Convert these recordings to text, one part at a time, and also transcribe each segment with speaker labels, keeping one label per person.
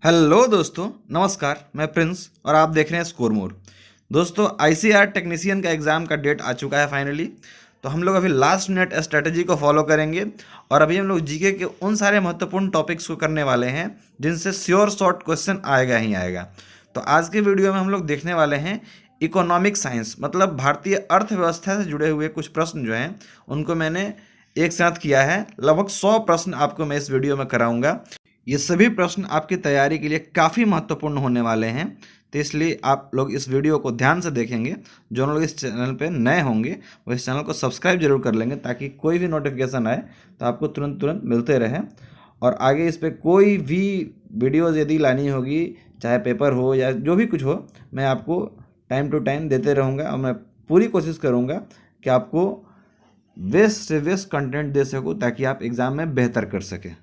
Speaker 1: Hello दोस्तों, नमस्कार। मैं प्रिंस और आप देख रहे हैं स्कोर मोर। दोस्तों, आईसीआर टेक्नीशियन का एग्ज़ाम का डेट आ चुका है फाइनली। तो हम लोग अभी लास्ट मिनट स्ट्रेटजी को फॉलो करेंगे और अभी हम लोग जीके के उन सारे महत्वपूर्ण टॉपिक्स को करने वाले हैं जिनसे श्योर शॉर्ट क्वेश्चन आएगा ही आएगा। तो आज के वीडियो में हम लोग देखने वाले हैं इकोनॉमिक साइंस, मतलब भारतीय अर्थव्यवस्था से जुड़े हुए कुछ प्रश्न जो हैं उनको मैंने एक साथ किया है। लगभग 100 प्रश्न आपको मैं इस वीडियो में कराऊंगा। ये सभी प्रश्न आपकी तैयारी के लिए काफ़ी महत्वपूर्ण होने वाले हैं, तो इसलिए आप लोग इस वीडियो को ध्यान से देखेंगे। जो लोग इस चैनल पे नए होंगे वो इस चैनल को सब्सक्राइब जरूर कर लेंगे ताकि कोई भी नोटिफिकेशन आए तो आपको तुरंत तुरंत मिलते रहे। और आगे इस पर कोई भी वीडियोज़ यदि लानी होगी, चाहे पेपर हो या जो भी कुछ हो, मैं आपको टाइम टू टाइम देते रहूँगा और मैं पूरी कोशिश करूँगा कि आपको बेस्ट से बेस्ट कंटेंट दे सकूँ ताकि आप एग्ज़ाम में बेहतर कर सकें।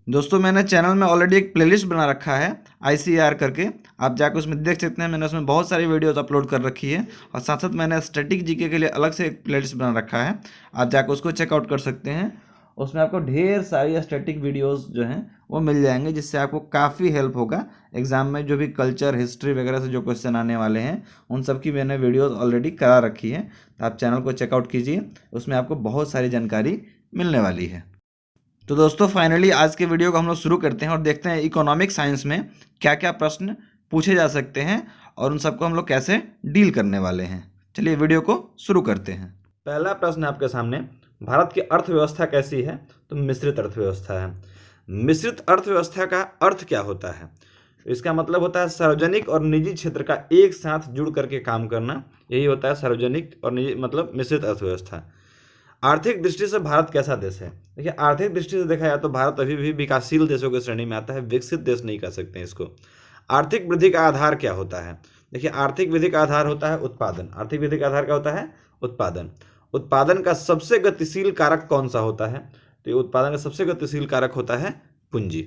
Speaker 1: दोस्तों, मैंने चैनल में ऑलरेडी एक प्लेलिस्ट बना रखा है आईसीआर करके, आप जाकर उसमें देख सकते हैं। मैंने उसमें बहुत सारी वीडियोस अपलोड कर रखी है और साथ साथ मैंने स्टैटिक जीके के लिए अलग से एक प्लेलिस्ट बना रखा है, आप जाकर उसको चेकआउट कर सकते हैं। उसमें आपको ढेर सारी स्टैटिक वीडियोस जो हैं वो मिल जाएंगे, जिससे आपको काफ़ी हेल्प होगा एग्जाम में। जो भी कल्चर, हिस्ट्री वगैरह से जो क्वेश्चन आने वाले हैं उन सब की मैंने वीडियोज़ ऑलरेडी करा रखी है, तो आप चैनल को चेकआउट कीजिए, उसमें आपको बहुत सारी जानकारी मिलने वाली है। तो दोस्तों, फाइनली आज के वीडियो को हम लोग शुरू करते हैं और देखते हैं इकोनॉमिक साइंस में क्या क्या प्रश्न पूछे जा सकते हैं और उन सबको हम लोग कैसे डील करने वाले हैं। चलिए वीडियो को शुरू करते हैं। पहला प्रश्न आपके सामने, भारत की अर्थव्यवस्था कैसी है? तो मिश्रित अर्थव्यवस्था है। मिश्रित अर्थव्यवस्था का अर्थ क्या होता है? इसका मतलब होता है सार्वजनिक और निजी क्षेत्र का एक साथ जुड़ करके काम करना, यही होता है सार्वजनिक और निजी, मतलब मिश्रित अर्थव्यवस्था। आर्थिक दृष्टि से भारत कैसा देश है? देखिए, आर्थिक दृष्टि से देखा जाए तो भारत अभी भी विकासशील देशों की श्रेणी में आता है, विकसित देश नहीं कह सकते हैं इसको। आर्थिक वृद्धि का आधार क्या होता है? देखिए, आर्थिक वृद्धि का आधार होता है उत्पादन। आर्थिक वृद्धि का आधार क्या होता है? उत्पादन। उत्पादन का सबसे गतिशील कारक कौन सा होता है? तो ये उत्पादन का सबसे गतिशील कारक होता है पूंजी।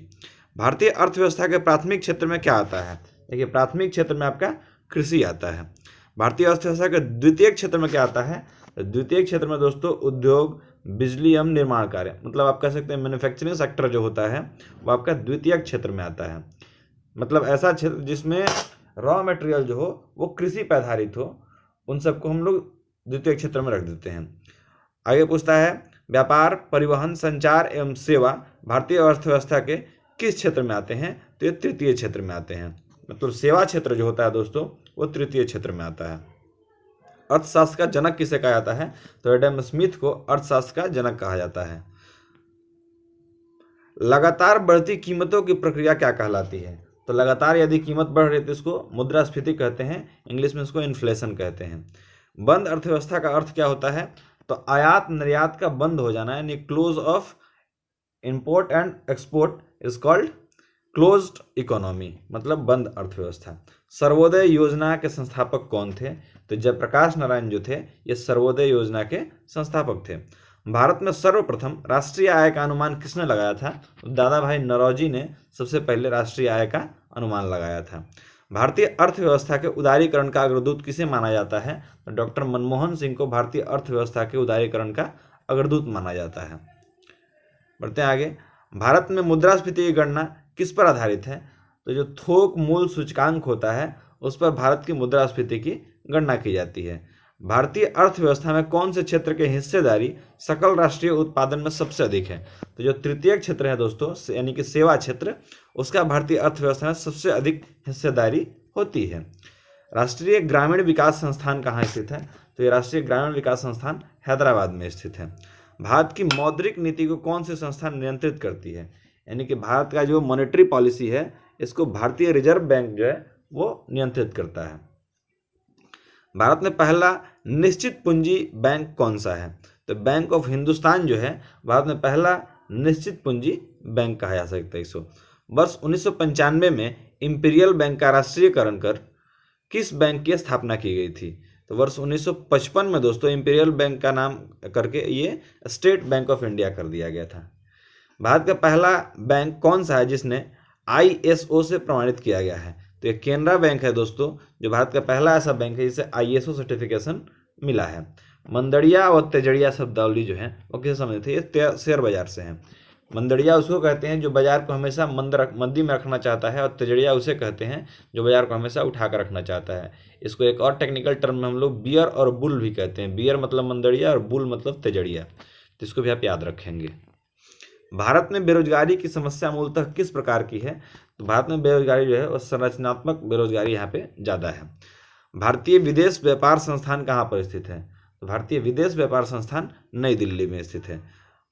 Speaker 1: भारतीय अर्थव्यवस्था के प्राथमिक क्षेत्र में क्या आता है? देखिए, प्राथमिक क्षेत्र में आपका कृषि आता है। भारतीय अर्थव्यवस्था के द्वितीय क्षेत्र में क्या आता है? द्वितीय क्षेत्र में दोस्तों उद्योग, बिजली एवं निर्माण कार्य, मतलब आप कह सकते हैं मैन्युफैक्चरिंग सेक्टर जो होता है वो आपका द्वितीय क्षेत्र में आता है। मतलब ऐसा क्षेत्र जिसमें रॉ मटेरियल जो हो वो कृषि पर आधारित हो, उन सबको हम लोग द्वितीय क्षेत्र में रख देते हैं। आगे पूछता है, व्यापार, परिवहन, संचार एवं सेवा भारतीय अर्थव्यवस्था के किस क्षेत्र में आते हैं? तो ये तृतीय क्षेत्र में आते हैं। मतलब सेवा क्षेत्र जो होता है दोस्तों वो तृतीय क्षेत्र में आता है। अर्थशास्त्र का जनक किसे कहा जाता है? तो एडम स्मिथ को अर्थशास्त्र का जनक कहा जाता है। लगातार बढ़ती कीमतों की प्रक्रिया क्या कहलाती है? तो लगातार यदि कीमत बढ़ रही है तो इसको मुद्रास्फीति कहते हैं, इंग्लिश में इसको इन्फ्लेशन कहते हैं। बंद अर्थव्यवस्था का अर्थ क्या होता है? तो आयात निर्यात का बंद हो जाना, यानी close of import and export is called closed economy, मतलब बंद अर्थव्यवस्था। सर्वोदय योजना के संस्थापक कौन थे? तो जयप्रकाश नारायण जो थे ये सर्वोदय योजना के संस्थापक थे। भारत में सर्वप्रथम राष्ट्रीय आय का अनुमान किसने लगाया था? तो दादा भाई नौरोजी ने सबसे पहले राष्ट्रीय आय का अनुमान लगाया था। भारतीय अर्थव्यवस्था के उदारीकरण का अग्रदूत किसे माना जाता है? तो डॉक्टर मनमोहन सिंह को भारतीय अर्थव्यवस्था के उदारीकरण का अग्रदूत माना जाता है। बढ़ते हैं आगे। भारत में मुद्रास्फीति की गणना किस पर आधारित है? तो जो थोक मूल सूचकांक होता है उस पर भारत की मुद्रास्फीति की गणना की जाती है। भारतीय अर्थव्यवस्था में कौन से क्षेत्र की हिस्सेदारी सकल राष्ट्रीय उत्पादन में सबसे अधिक है? तो जो तृतीय क्षेत्र है दोस्तों, यानी कि सेवा क्षेत्र, उसका भारतीय अर्थव्यवस्था में सबसे अधिक हिस्सेदारी होती है। राष्ट्रीय ग्रामीण विकास संस्थान कहाँ स्थित है? तो ये राष्ट्रीय ग्रामीण विकास संस्थान हैदराबाद में स्थित है। भारत की मौद्रिक नीति को कौन सी संस्था नियंत्रित करती है? यानी कि भारत का जो मॉनेटरी पॉलिसी है इसको भारतीय रिजर्व बैंक जो है वो नियंत्रित करता है। भारत में पहला निश्चित पूंजी बैंक कौन सा है? तो बैंक ऑफ हिंदुस्तान जो है भारत में पहला निश्चित पूंजी बैंक कहा जा सकता है इसको। वर्ष 1995 में इंपीरियल बैंक का राष्ट्रीयकरण कर किस बैंक की स्थापना की गई थी? तो वर्ष 1955 में दोस्तों इंपीरियल बैंक का नाम करके ये स्टेट बैंक ऑफ इंडिया कर दिया गया था। भारत का पहला बैंक कौन सा है जिसने ISO से प्रमाणित किया गया है? तो ये केनरा बैंक है दोस्तों, जो भारत का पहला ऐसा बैंक है जिसे ISO सर्टिफिकेशन मिला है। मंदड़िया और तेजड़िया शब्दावली जो है वो किस समय थे? ये शेयर बाजार से हैं। मंदड़िया उसको कहते हैं जो बाजार को हमेशा मंदी में रखना चाहता है, और तेजड़िया उसे कहते हैं जो बाजार को हमेशा उठा कर रखना चाहता है। इसको एक और टेक्निकल टर्म में हम लोग बियर और बुल भी कहते हैं। बियर मतलब मंदड़िया और बुल मतलब तेजड़िया, तो इसको भी आप याद रखेंगे। भारत में बेरोजगारी की समस्या मूलतः किस प्रकार की है? तो भारत में बेरोजगारी जो है वो संरचनात्मक बेरोजगारी यहाँ पे ज़्यादा है। भारतीय विदेश व्यापार संस्थान कहाँ पर स्थित है? तो भारतीय विदेश व्यापार संस्थान नई दिल्ली में स्थित है।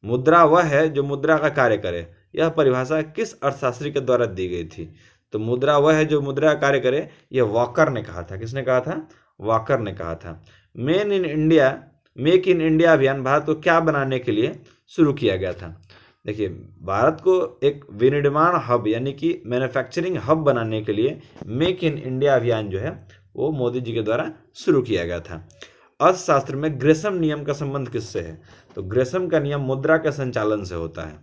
Speaker 1: मुद्रा वह है जो मुद्रा का कार्य करे, यह परिभाषा किस अर्थशास्त्री के द्वारा दी गई थी? तो मुद्रा वह है जो मुद्रा का कार्य करे, यह वॉकर ने कहा था। किसने कहा था? वॉकर ने कहा था। मेक इन इंडिया अभियान भारत को क्या बनाने के लिए शुरू किया गया था? देखिए, भारत को एक विनिर्माण हब यानी कि मैन्युफैक्चरिंग हब बनाने के लिए मेक इन इंडिया अभियान जो है वो मोदी जी के द्वारा शुरू किया गया था। अर्थशास्त्र में ग्रेसम नियम का संबंध किससे है? तो ग्रेसम का नियम मुद्रा के संचालन से होता है।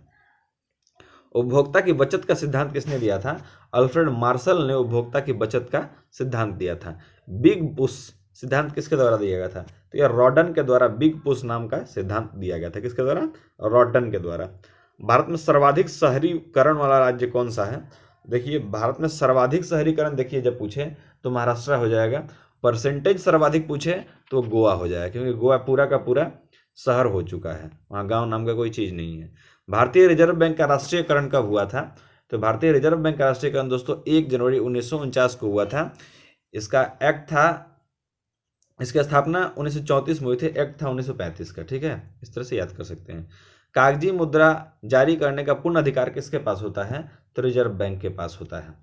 Speaker 1: उपभोक्ता की बचत का सिद्धांत किसने दिया था? अल्फ्रेड मार्शल ने उपभोक्ता की बचत का सिद्धांत दिया था। बिग पुश सिद्धांत किसके द्वारा दिया गया था? तो यह रॉडन के द्वारा बिग पुश नाम का सिद्धांत दिया गया था। किसके द्वारा? रॉडन के द्वारा। भारत में सर्वाधिक शहरीकरण वाला राज्य कौन सा है? देखिए, भारत में सर्वाधिक शहरीकरण देखिए जब पूछे तो महाराष्ट्र हो जाएगा। परसेंटेज सर्वाधिक पूछे तो गोवा हो जाएगा, क्योंकि गोवा पूरा का पूरा शहर हो चुका है, वहाँ गांव नाम का कोई चीज़ नहीं है। भारतीय रिजर्व बैंक का राष्ट्रीयकरण कब हुआ था? तो भारतीय रिजर्व बैंक का राष्ट्रीयकरण दोस्तों 1 जनवरी 1949 को हुआ था। इसका एक्ट था, इसकी स्थापना 1934 में हुई थी, एक्ट था 1935 का। ठीक है, इस तरह से याद कर सकते हैं। कागजी मुद्रा जारी करने का पूर्ण अधिकार किसके पास होता है? तो रिजर्व बैंक के पास होता है।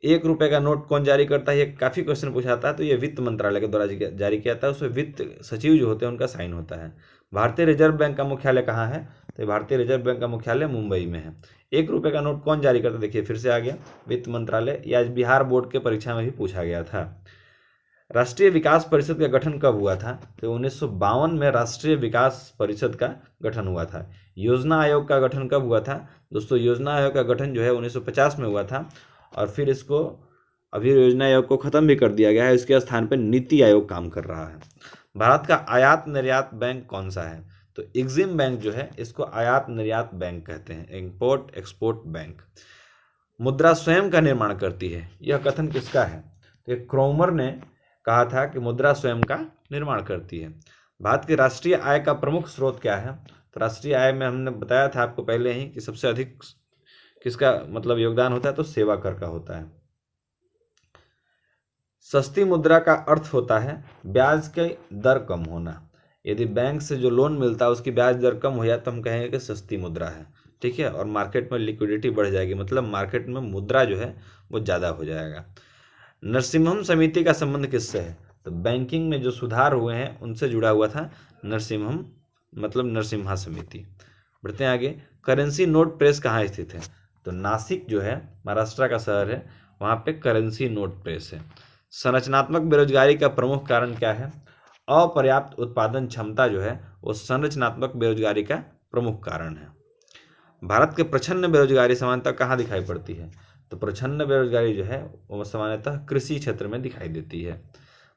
Speaker 1: 1 रुपये का नोट कौन जारी करता है? ये काफ़ी क्वेश्चन पूछाता है, तो ये वित्त मंत्रालय के द्वारा जारी किया जाता है। उसमें वित्त सचिव जो होते हैं उनका साइन होता है। भारतीय रिजर्व बैंक का मुख्यालय कहाँ है? तो भारतीय रिजर्व बैंक का मुख्यालय मुंबई में है। 1 रुपये का नोट कौन जारी करता है? देखिए फिर से आ गया वित्त मंत्रालय। यह आज बिहार बोर्ड के परीक्षा में भी पूछा गया था। राष्ट्रीय विकास परिषद का गठन कब हुआ था? तो 1952 में राष्ट्रीय विकास परिषद का गठन हुआ था। योजना आयोग का गठन कब हुआ था? दोस्तों, योजना आयोग का गठन जो है 1950 में हुआ था, और फिर इसको अभी योजना आयोग को ख़त्म भी कर दिया गया है। इसके स्थान पर नीति आयोग काम कर रहा है। भारत का आयात निर्यात बैंक कौन सा है? तो एग्जिम बैंक जो है इसको आयात निर्यात बैंक कहते हैं, इंपोर्ट एक्सपोर्ट बैंक। मुद्रा स्वयं का निर्माण करती है, यह कथन किसका है? तो क्रोमर ने कहा था कि मुद्रा स्वयं का निर्माण करती है। भारत की राष्ट्रीय आय का प्रमुख स्रोत क्या है? तो राष्ट्रीय आय में हमने बताया था आपको पहले ही कि सबसे अधिक किसका मतलब योगदान होता है? तो सेवा कर का होता है। सस्ती मुद्रा का अर्थ होता है ब्याज की दर कम होना। यदि बैंक से जो लोन मिलता है उसकी ब्याज दर कम हो जाए तो हम कहेंगे कि सस्ती मुद्रा है। ठीक है, और मार्केट में लिक्विडिटी बढ़ जाएगी, मतलब मार्केट में मुद्रा जो है वो ज़्यादा हो जाएगा। नरसिम्हम समिति का संबंध किससे है? तो बैंकिंग में जो सुधार हुए हैं उनसे जुड़ा हुआ था नरसिम्हम, मतलब नरसिम्हा समिति। बढ़ते हैं आगे। करेंसी नोट प्रेस कहाँ स्थित है? तो नासिक जो है महाराष्ट्र का शहर है, वहाँ पे करेंसी नोट प्रेस है। संरचनात्मक बेरोजगारी का प्रमुख कारण क्या है? अपर्याप्त उत्पादन क्षमता जो है वो संरचनात्मक बेरोजगारी का प्रमुख कारण है। भारत के प्रच्छन्न बेरोजगारी सामान्यतः कहाँ दिखाई पड़ती है? तो प्रच्छन्न बेरोजगारी जो है वो सामान्यतः कृषि क्षेत्र में दिखाई देती है।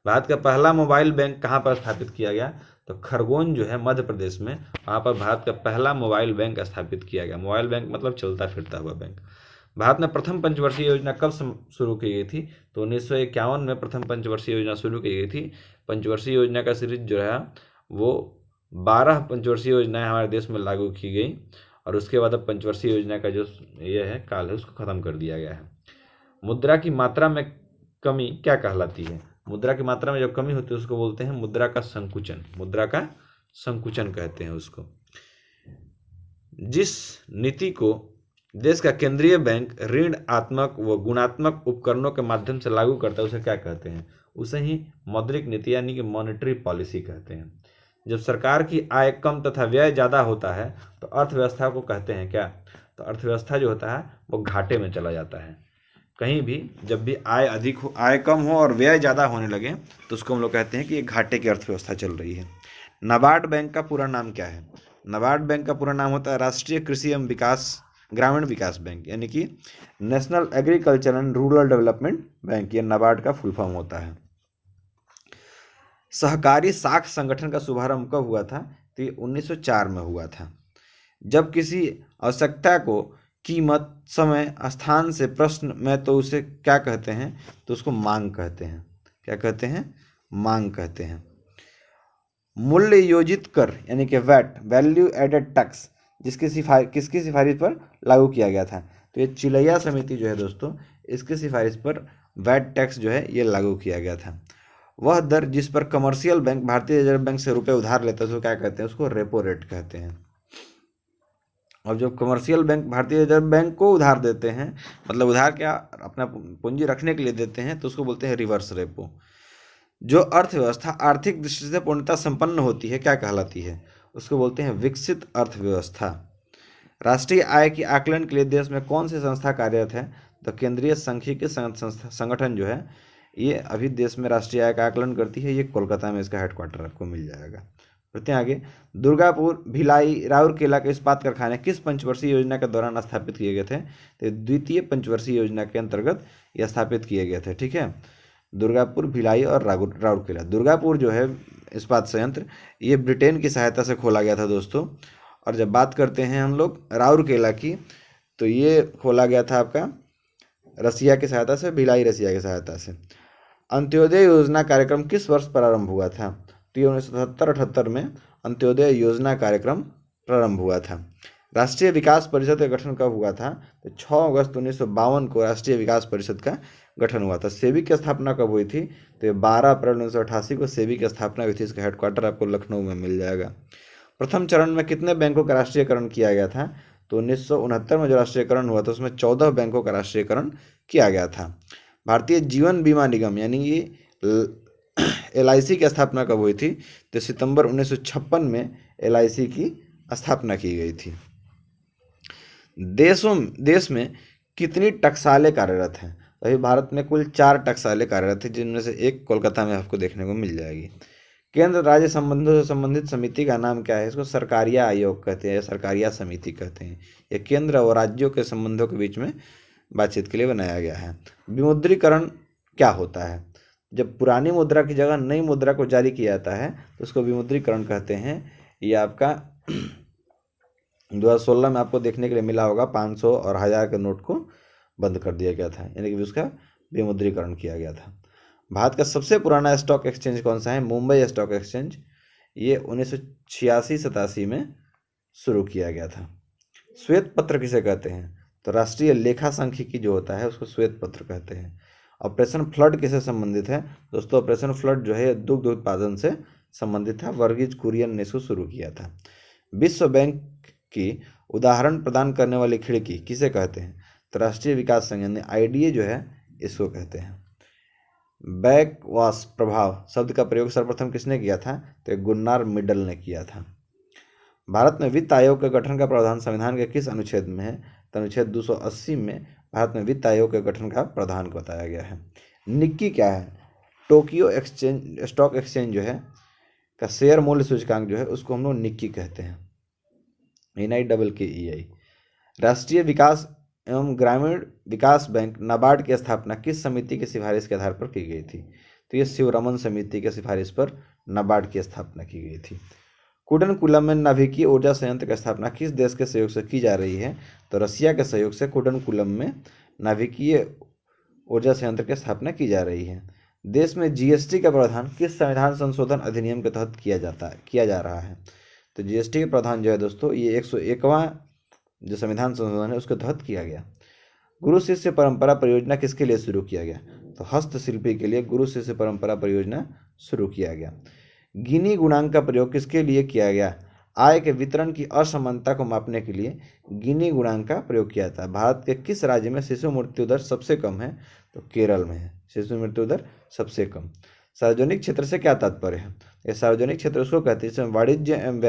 Speaker 1: भारत का पहला मोबाइल बैंक कहाँ पर स्थापित किया गया? तो खरगोन जो है मध्य प्रदेश में, वहाँ पर भारत का पहला मोबाइल बैंक स्थापित किया गया। मोबाइल बैंक मतलब चलता फिरता हुआ बैंक। भारत में प्रथम पंचवर्षीय योजना कब शुरू की गई थी? तो 1951 में प्रथम पंचवर्षीय योजना शुरू की गई थी। पंचवर्षीय योजना का सीरीज जो है वो 12 पंचवर्षीय योजनाएं हमारे देश में लागू की गई, और उसके बाद अब पंचवर्षीय योजना का जो ये है काल है उसको खत्म कर दिया गया है। मुद्रा की मात्रा में कमी क्या कहलाती है? मुद्रा की मात्रा में जब कमी होती है उसको बोलते हैं मुद्रा का संकुचन। मुद्रा का संकुचन कहते हैं उसको। जिस नीति को देश का केंद्रीय बैंक ऋणात्मक व गुणात्मक उपकरणों के माध्यम से लागू करता है उसे क्या कहते हैं? उसे ही मौद्रिक नीति यानी कि मॉनेटरी पॉलिसी कहते हैं। जब सरकार की आय कम तथा व्यय ज़्यादा होता है तो अर्थव्यवस्था को कहते हैं क्या? तो अर्थव्यवस्था जो होता है वो घाटे में चला जाता है। कहीं भी जब भी आय अधिक हो, आय कम हो और व्यय ज़्यादा होने लगे तो उसको हम लोग कहते हैं कि ये घाटे की अर्थव्यवस्था चल रही है। नाबार्ड बैंक का पूरा नाम क्या है? नाबार्ड बैंक का पूरा नाम होता है राष्ट्रीय कृषि एवं ग्रामीण विकास बैंक, यानी कि national agriculture and rural development bank. ये नाबार्ड का फुल फॉर्म होता है। सहकारी साख संगठन का शुभारंभ कब हुआ था? तो ये 1904 में हुआ था। जब किसी आवश्यकता को कीमत, समय, स्थान से प्रश्न में तो उसे क्या कहते हैं, तो उसको मांग कहते हैं। क्या कहते हैं? मांग कहते हैं। मूल्य योजित कर यानी कि वैट, वैल्यू एडेड टैक्स, किसकी सिफारिश पर लागू किया गया था? तो ये चिलैया समिति जो है दोस्तों, इसकी सिफारिश पर वैट टैक्स जो है ये लागू किया गया था। वह दर जिस पर कमर्शियल बैंक भारतीय रिजर्व बैंक से रुपए उधार लेते हैं उसको क्या कहते हैं? उसको रेपो रेट कहते हैं। और जब कमर्शियल बैंक भारतीय रिजर्व बैंक को उधार देते हैं, मतलब उधार क्या, अपना पूंजी रखने के लिए देते हैं, तो उसको बोलते हैं रिवर्स रेपो। जो अर्थव्यवस्था आर्थिक दृष्टि से पूर्णतः संपन्न होती है क्या कहलाती है? उसको बोलते हैं विकसित अर्थव्यवस्था। राष्ट्रीय आय की आकलन के लिए देश में कौन सी संस्था कार्यरत है? तो केंद्रीय सांख्यिकी संगठन जो है ये अभी देश में राष्ट्रीय आय का आकलन करती है। ये कोलकाता में इसका हेडक्वार्टर आपको मिल जाएगा। बढ़ते हैं आगे। दुर्गापुर, भिलाई, राउरकेला के इस्पात कारखाने किस पंचवर्षीय योजना के दौरान स्थापित किए गए थे? तो द्वितीय पंचवर्षीय योजना के अंतर्गत ये स्थापित किए गए थे। ठीक है, दुर्गापुर, भिलाई और राउरकेला। दुर्गापुर जो है इस्पात संयंत्र, ये ब्रिटेन की सहायता से खोला गया था दोस्तों। और जब बात करते हैं हम लोग राउरकेला की, तो ये खोला गया था आपका रसिया की सहायता से, भिलाई रसिया की सहायता से। अंत्योदय योजना कार्यक्रम किस वर्ष प्रारंभ हुआ था? तो ये 1977-78 में अंत्योदय योजना कार्यक्रम प्रारंभ हुआ था। राष्ट्रीय विकास परिषद का गठन कब हुआ था? तो 6 अगस्त 1952 को राष्ट्रीय विकास परिषद का गठन हुआ था। सेबी की स्थापना कब हुई थी? तो ये 12 अप्रैल 1988 को सेबी की स्थापना हुई थी। इसका हेडक्वार्टर आपको लखनऊ में मिल जाएगा। प्रथम चरण में कितने बैंकों का राष्ट्रीयकरण किया गया था? तो 1969 में जो राष्ट्रीयकरण हुआ था उसमें 14 बैंकों का राष्ट्रीयकरण किया गया था। भारतीय जीवन बीमा निगम यानी ये LIC की स्थापना कब हुई थी? तो सितंबर 1956 में LIC की स्थापना की गई थी। देश में कितनी टकसालें कार्यरत हैं? अभी भारत में कुल 4 टकसालें कार्यरत हैं, जिनमें से एक कोलकाता में आपको देखने को मिल जाएगी। केंद्र राज्य संबंधों से संबंधित समिति का नाम क्या है? इसको सरकारिया आयोग कहते हैं या सरकारिया समिति कहते हैं। ये केंद्र और राज्यों के संबंधों के बीच में बातचीत के लिए बनाया गया है। विमुद्रीकरण क्या होता है? जब पुरानी मुद्रा की जगह नई मुद्रा को जारी किया जाता है तो उसको विमुद्रीकरण कहते हैं। ये आपका 2016 में आपको देखने के लिए मिला होगा, 500 और 1000 के नोट को बंद कर दिया गया था, यानी कि उसका विमुद्रीकरण किया गया था। भारत का सबसे पुराना स्टॉक एक्सचेंज कौन सा है? Mumbai stock exchange. ये 1986-87 में शुरू किया गया था। श्वेत पत्र किसे कहते हैं? तो राष्ट्रीय लेखा सांख्यिकी जो होता है उसको श्वेत पत्र कहते हैं। ऑपरेशन फ्लड किसे संबंधित है? दोस्तों ऑपरेशन फ्लड जो है दुग्ध उत्पादन से संबंधित है। वर्गीज कुरियन ने इसको शुरू किया था। विश्व बैंक की उदाहरण प्रदान करने वाली खिड़की किसे कहते हैं? तो राष्ट्रीय विकास संघ यानी IDA जो है इसको कहते हैं। बैकवाश प्रभाव शब्द का प्रयोग सर्वप्रथम किसने किया था? तो गुन्नार मिडल ने किया था। भारत में वित्त आयोग के गठन का प्रावधान संविधान के किस अनुच्छेद में है? तो अनुच्छेद 280 में भारत में वित्त आयोग के गठन का प्रावधान बताया गया है। निक्की क्या है? टोक्यो स्टॉक एक्सचेंज जो है का शेयर मूल्य सूचकांक जो है उसको हम लोग निक्की कहते हैं, NIKKEI। राष्ट्रीय विकास एवं ग्रामीण विकास बैंक नाबार्ड की स्थापना किस समिति की सिफारिश के आधार पर की गई थी? तो ये शिवरमन समिति के सिफारिश पर नाबार्ड की स्थापना की गई थी। कुडनकुलम में नाभिकीय ऊर्जा संयंत्र की स्थापना किस देश के सहयोग से की जा रही है? तो रसिया के सहयोग से कुडनकुलम में नाभिकीय ऊर्जा संयंत्र की स्थापना की जा रही है। देश में GST का प्रावधान किस संविधान संशोधन अधिनियम के तहत किया जा रहा है? तो GST का प्रावधान जो है दोस्तों ये 101वां जो संविधान संशोधन है उसके तहत किया गया। गुरु शिष्य परंपरा परियोजना किसके लिए शुरू किया गया? तो हस्तशिल्पी के लिए गुरु शिष्य परंपरा परियोजना शुरू किया गया। गिनी गुणांक का प्रयोग किसके लिए किया गया? आय के वितरण की असमानता को मापने के लिए गिनी गुणांक का प्रयोग किया जाता है। भारत के किस राज्य में शिशु मृत्यु दर सबसे कम है? तो केरल में है शिशु मृत्यु दर सबसे कम। सार्वजनिक क्षेत्र से क्या तात्पर्य है? ये सार्वजनिक क्षेत्र उसको कहते हैं जिसमें वाणिज्य एवं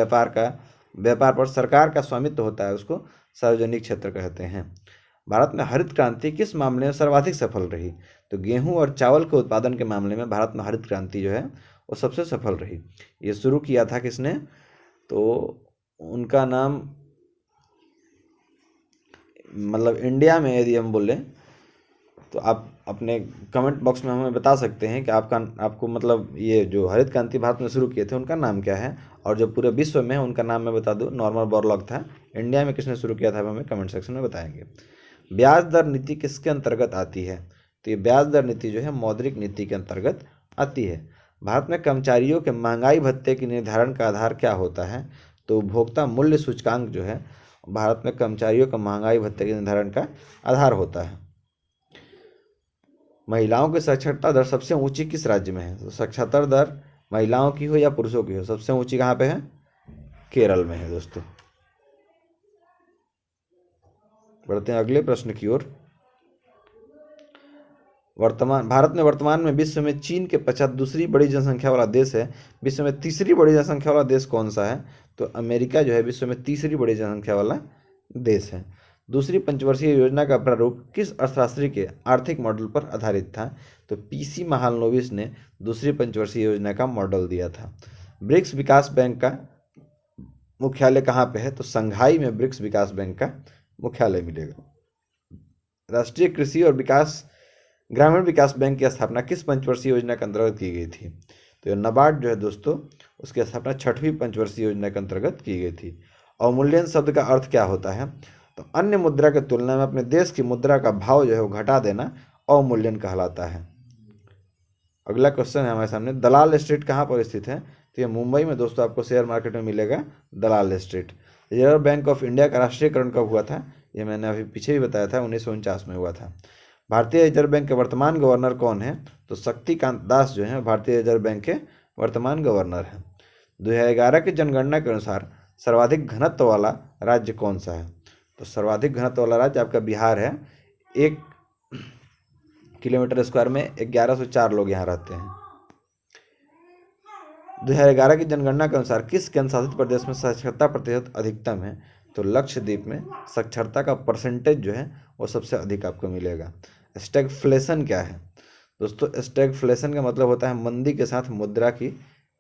Speaker 1: व्यापार पर सरकार का स्वामित्व होता है, उसको सार्वजनिक क्षेत्र कहते हैं। भारत में हरित क्रांति किस मामले में सर्वाधिक सफल रही? तो गेहूं और चावल के उत्पादन के मामले में भारत में हरित क्रांति जो है वो सबसे सफल रही। ये शुरू किया था किसने? तो उनका नाम, मतलब इंडिया में यदि हम बोलें तो आप अपने कमेंट बॉक्स में हमें बता सकते हैं कि आपको मतलब ये जो हरित क्रांति भारत में शुरू किए थे उनका नाम क्या है, और जो पूरे विश्व में है उनका नाम मैं बता दूं, नॉर्मन बोरलॉग था। इंडिया में किसने शुरू किया था हमें कमेंट सेक्शन में बताएंगे। ब्याज दर नीति किसके अंतर्गत आती है? तो ये ब्याज दर नीति जो है मौद्रिक नीति के अंतर्गत आती है। भारत में कर्मचारियों के महंगाई भत्ते के निर्धारण का आधार क्या होता है? तो उपभोक्ता मूल्य सूचकांक जो है भारत में कर्मचारियों का महंगाई भत्ते के निर्धारण का आधार होता है। महिलाओं की साक्षरता दर सबसे ऊंची किस राज्य में है? तो साक्षरता दर महिलाओं की हो या पुरुषों की हो, सबसे ऊंची कहाँ पे है? केरल में है दोस्तों। बढ़ते हैं अगले प्रश्न की ओर। भारत में वर्तमान में विश्व में चीन के पश्चात दूसरी बड़ी जनसंख्या वाला देश है। विश्व में तीसरी बड़ी जनसंख्या वाला देश कौन सा है? तो अमेरिका जो है विश्व में तीसरी बड़ी जनसंख्या वाला देश है। दूसरी पंचवर्षीय योजना का प्रारूप किस अर्थशास्त्री के आर्थिक मॉडल पर आधारित था? तो पीसी महालनोबिस ने दूसरी पंचवर्षीय योजना का मॉडल दिया था। ब्रिक्स विकास बैंक का मुख्यालय कहाँ पे है? तो संघाई में ब्रिक्स विकास बैंक का मुख्यालय मिलेगा। राष्ट्रीय कृषि और ग्रामीण विकास बैंक की स्थापना किस पंचवर्षीय योजना के अंतर्गत की गई थी? तो ये नाबार्ड जो है दोस्तों उसकी स्थापना 6वीं पंचवर्षीय योजना के अंतर्गत की गई थी। अवमूल्यन शब्द का अर्थ क्या होता है? तो अन्य मुद्रा की तुलना में अपने देश की मुद्रा का भाव जो है वो घटा देना अवमूल्यन कहलाता है। अगला क्वेश्चन है हमारे सामने, दलाल स्ट्रीट कहाँ पर स्थित है? तो ये मुंबई में दोस्तों आपको शेयर मार्केट में मिलेगा Dalal street. Reserve Bank of India का राष्ट्रीयकरण कब हुआ था? ये मैंने अभी पीछे भी बताया था, 1949 में हुआ था। भारतीय रिजर्व बैंक के वर्तमान गवर्नर कौन है? तो शक्तिकांत दास जो है भारतीय रिजर्व बैंक के वर्तमान गवर्नर है। 2011 की जनगणना के अनुसार सर्वाधिक घनत्व वाला राज्य कौन सा है? तो सर्वाधिक घनत्व वाला राज्य आपका बिहार है। 1 किलोमीटर स्क्वायर में 1104 लोग यहाँ रहते हैं। 2011 की जनगणना के अनुसार किस केंद्रशासित प्रदेश में साक्षरता प्रतिशत अधिकतम है? तो लक्षद्वीप में साक्षरता का परसेंटेज जो है वो सबसे अधिक आपको मिलेगा। स्टैगफ्लेशन क्या है? दोस्तों स्टैगफ्लेशन का मतलब होता है मंदी के साथ मुद्रा की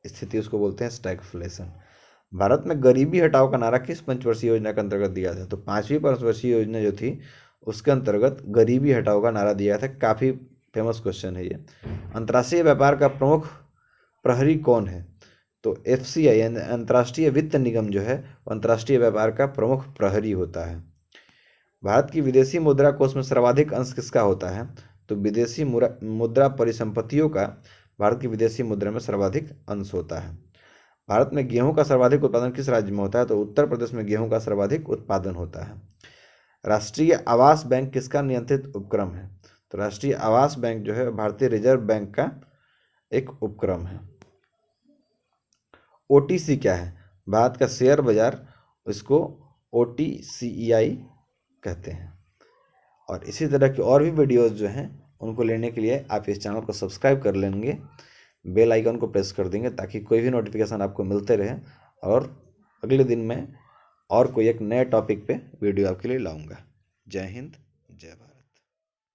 Speaker 1: स्थिति, उसको बोलते हैं स्टैगफ्लेशन। भारत में गरीबी हटाओ का नारा किस पंचवर्षीय योजना के अंतर्गत दिया था? तो 5वीं पंचवर्षीय योजना जो थी उसके अंतर्गत गरीबी हटाओ का नारा दिया था। काफ़ी फेमस क्वेश्चन है ये। अंतर्राष्ट्रीय व्यापार का प्रमुख प्रहरी कौन है? तो FCI यानी अंतर्राष्ट्रीय वित्त निगम जो है अंतर्राष्ट्रीय व्यापार का प्रमुख प्रहरी होता है। भारत की विदेशी मुद्रा कोष में सर्वाधिक अंश किसका होता है? तो विदेशी मुद्रा परिसंपत्तियों का भारत की विदेशी मुद्रा में सर्वाधिक अंश होता है। भारत में गेहूं का सर्वाधिक उत्पादन किस राज्य में होता है? तो उत्तर प्रदेश में गेहूं का सर्वाधिक उत्पादन होता है। राष्ट्रीय आवास बैंक किसका नियंत्रित उपक्रम है? तो राष्ट्रीय आवास बैंक जो है भारतीय रिजर्व बैंक का एक उपक्रम है। OTC क्या है? भारत का शेयर बाजार, इसको OTCEI कहते हैं। और इसी तरह की और भी वीडियोस जो हैं उनको लेने के लिए आप इस चैनल को सब्सक्राइब कर लेंगे, बेल आइकन को प्रेस कर देंगे ताकि कोई भी नोटिफिकेशन आपको मिलते रहे, और अगले दिन में और कोई एक नए टॉपिक पे वीडियो आपके लिए लाऊंगा। जय हिंद, जय भारत।